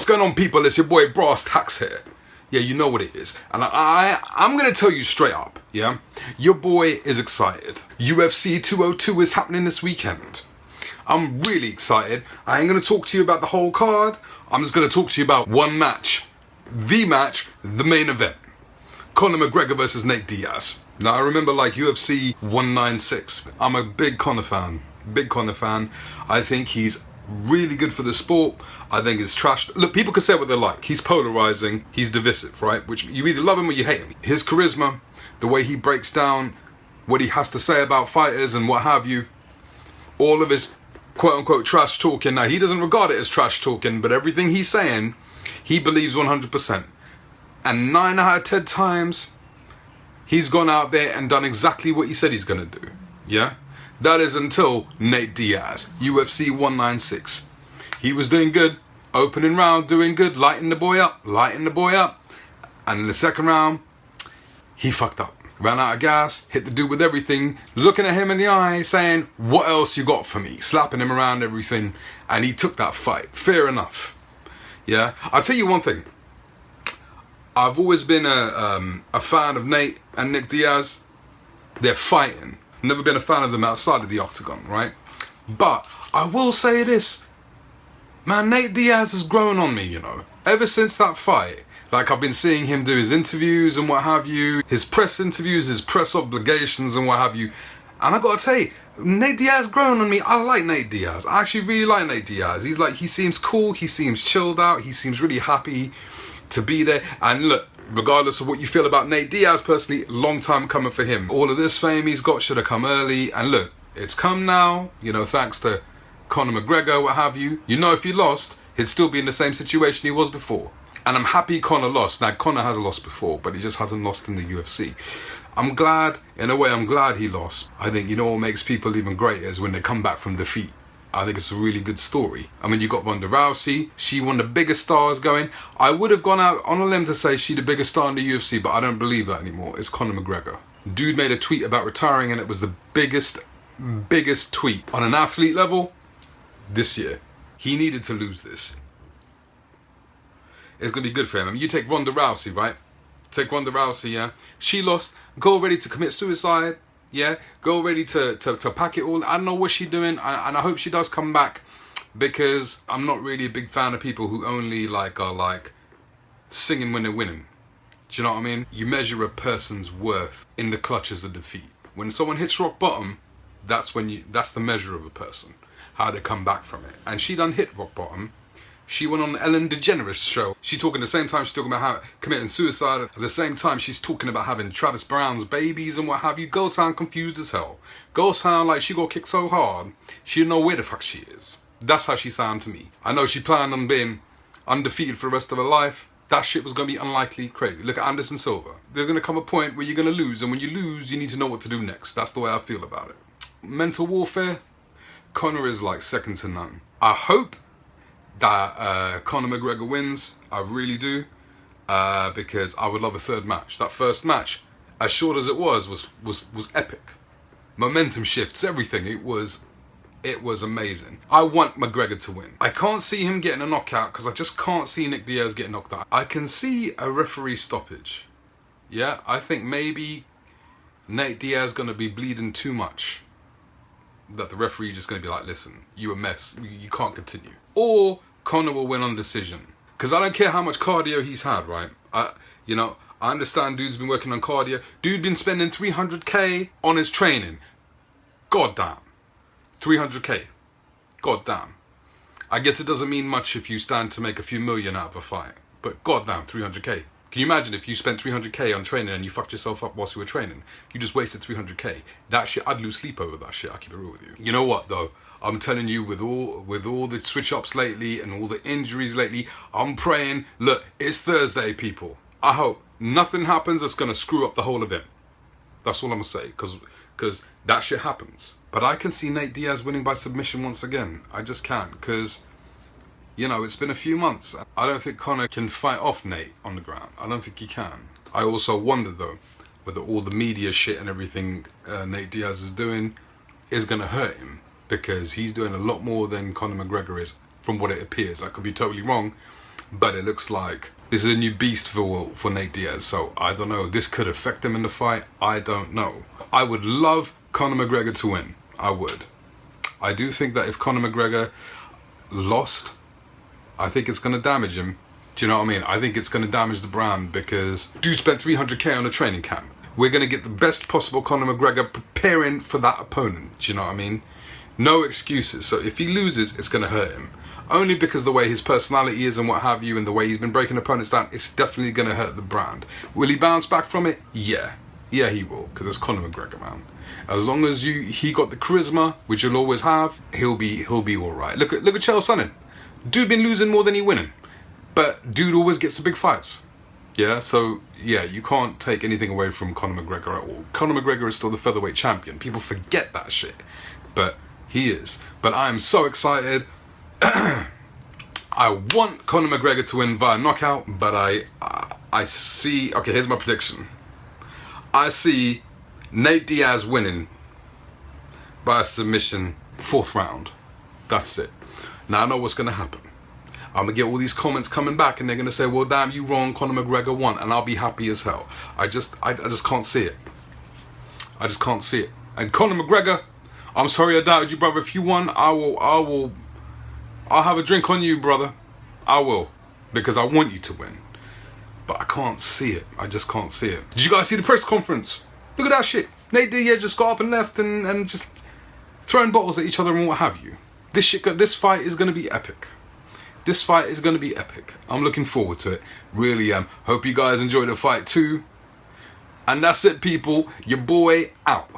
What's going on, people? It's your boy Brass Tax here. Yeah, you know what it is. And I'm going to tell you straight up, yeah? Your boy is excited. UFC 202 is happening this weekend. I'm really excited. I ain't going to talk to you about the whole card. I'm just going to talk to you about one match. The match, the main event. Conor McGregor versus Nate Diaz. Now, I remember like UFC 196. I'm a big Conor fan. Big Conor fan. I think he's really good for the sport. I think it's trash. Look, people can say what they like. He's polarizing. He's divisive, right? Which you either love him or you hate him. His charisma, the way he breaks down what he has to say about fighters and what have you, all of his quote-unquote trash talking. Now, he doesn't regard it as trash talking, but everything he's saying, he believes 100%. And 9 out of 10 times, he's gone out there and done exactly what he said he's going to do. Yeah? That is until Nate Diaz, UFC 196. He was doing good, opening round, doing good, lighting the boy up. And in the second round, he fucked up. Ran out of gas, hit the dude with everything, looking at him in the eye, saying, "What else you got for me?" Slapping him around everything. And he took that fight. Fair enough. Yeah? I'll tell you one thing. I've always been a fan of Nate and Nick Diaz. They're fighting. Never been a fan of them outside of the octagon, right? But I will say this. Man, Nate Diaz has grown on me, you know. Ever since that fight. Like, I've been seeing him do his interviews and what have you. His press interviews, his press obligations and what have you. And I gotta tell you, Nate Diaz grown on me. I like Nate Diaz. I actually really like Nate Diaz. He seems cool. He seems chilled out. He seems really happy to be there. And look, regardless of what you feel about Nate Diaz personally, long time coming for him. All of this fame he's got should have come early. And look, it's come now, you know, thanks to Conor McGregor, what have you. You know, if he lost, he'd still be in the same situation he was before. And I'm happy Conor lost. Now, Conor has lost before, but he just hasn't lost in the UFC. I'm glad, in a way, I'm glad he lost. I think, you know what makes people even greater is when they come back from defeat. I think it's a really good story. I mean, you got Ronda Rousey. She one of the biggest stars going. I would have gone out on a limb to say she's the biggest star in the UFC, but I don't believe that anymore. It's Conor McGregor. Dude made a tweet about retiring, and it was the biggest tweet on an athlete level this year. He needed to lose this. It's going to be good for him. I mean, you take Ronda Rousey, right? Take Ronda Rousey, yeah? She lost. Go ready to commit suicide. Yeah, go ready to pack it all. I don't know what she's doing, and I hope she does come back, because I'm not really a big fan of people who only are singing when they're winning. Do you know what I mean? You measure a person's worth in the clutches of defeat. When someone hits rock bottom, that's the measure of a person, how they come back from it. And she done hit rock bottom. She went on Ellen DeGeneres' show. She's talking the same time she's talking about how committing suicide. At the same time, she's talking about having Travis Brown's babies and what have you. Girl sound confused as hell. Girl sound like she got kicked so hard, she don't know where the fuck she is. That's how she sound to me. I know she planned on being undefeated for the rest of her life. That shit was going to be unlikely crazy. Look at Anderson Silva. There's going to come a point where you're going to lose, and when you lose, you need to know what to do next. That's the way I feel about it. Mental warfare, Conor is like second to none. I hope that Conor McGregor wins. I really do, because I would love a third match. That first match, as short as it was epic. Momentum shifts, everything. It was amazing. I want McGregor to win. I can't see him getting a knockout, because I just can't see Nick Diaz getting knocked out. I can see a referee stoppage. Yeah, I think maybe Nate Diaz gonna be bleeding too much, that the referee just going to be like, listen, you a mess, you can't continue. Or Conor will win on decision. Because I don't care how much cardio he's had, right? I understand dude's been working on cardio. Dude been spending 300k on his training. God damn. 300k. God damn. I guess it doesn't mean much if you stand to make a few million out of a fight. But god damn, 300k. Can you imagine if you spent 300k on training and you fucked yourself up whilst you were training? You just wasted 300k. That shit, I'd lose sleep over that shit. I'll keep it real with you. You know what though? I'm telling you, with all the switch ups lately and all the injuries lately, I'm praying. Look, it's Thursday, people. I hope nothing happens that's gonna screw up the whole event. That's all I'm gonna say, because that shit happens. But I can see Nate Diaz winning by submission once again. I just can't, because, you know, it's been a few months. I don't think Conor can fight off Nate on the ground. I don't think he can. I also wonder, though, whether all the media shit and everything Nate Diaz is doing is going to hurt him, because he's doing a lot more than Conor McGregor is, from what it appears. I could be totally wrong, but it looks like this is a new beast for Nate Diaz. So I don't know. This could affect him in the fight. I don't know. I would love Conor McGregor to win. I would. I do think that if Conor McGregor lost, I think it's going to damage him. Do you know what I mean? I think it's going to damage the brand because dude spent 300k on a training camp. We're going to get the best possible Conor McGregor preparing for that opponent. Do you know what I mean? No excuses. So if he loses, it's going to hurt him. Only because the way his personality is and what have you, and the way he's been breaking opponents down, it's definitely going to hurt the brand. Will he bounce back from it? Yeah. Yeah, he will, because it's Conor McGregor, man. As long as he got the charisma, which you'll always have, he'll be all right. Look at Chael Sonnen. Dude been losing more than he winning, but dude always gets the big fights. Yeah, so yeah, you can't take anything away from Conor McGregor at all. Conor McGregor is still the featherweight champion. People forget that shit, but he is. But I am so excited. I want Conor McGregor to win via knockout, but I see. Okay, here's my prediction. I see Nate Diaz winning by a submission, 4th round. That's it. Now I know what's going to happen. I'm going to get all these comments coming back and they're going to say, well, damn, you wrong, Conor McGregor won. And I'll be happy as hell. I just can't see it. I just can't see it. And Conor McGregor, I'm sorry I doubted you, brother. If you won, I'll have a drink on you, brother. I will. Because I want you to win. But I can't see it. I just can't see it. Did you guys see the press conference? Look at that shit. Nate Diaz just got up and left and just throwing bottles at each other and what have you. This fight is going to be epic. This fight is going to be epic. I'm looking forward to it. Really am. Hope you guys enjoy the fight too. And that's it, people. Your boy out.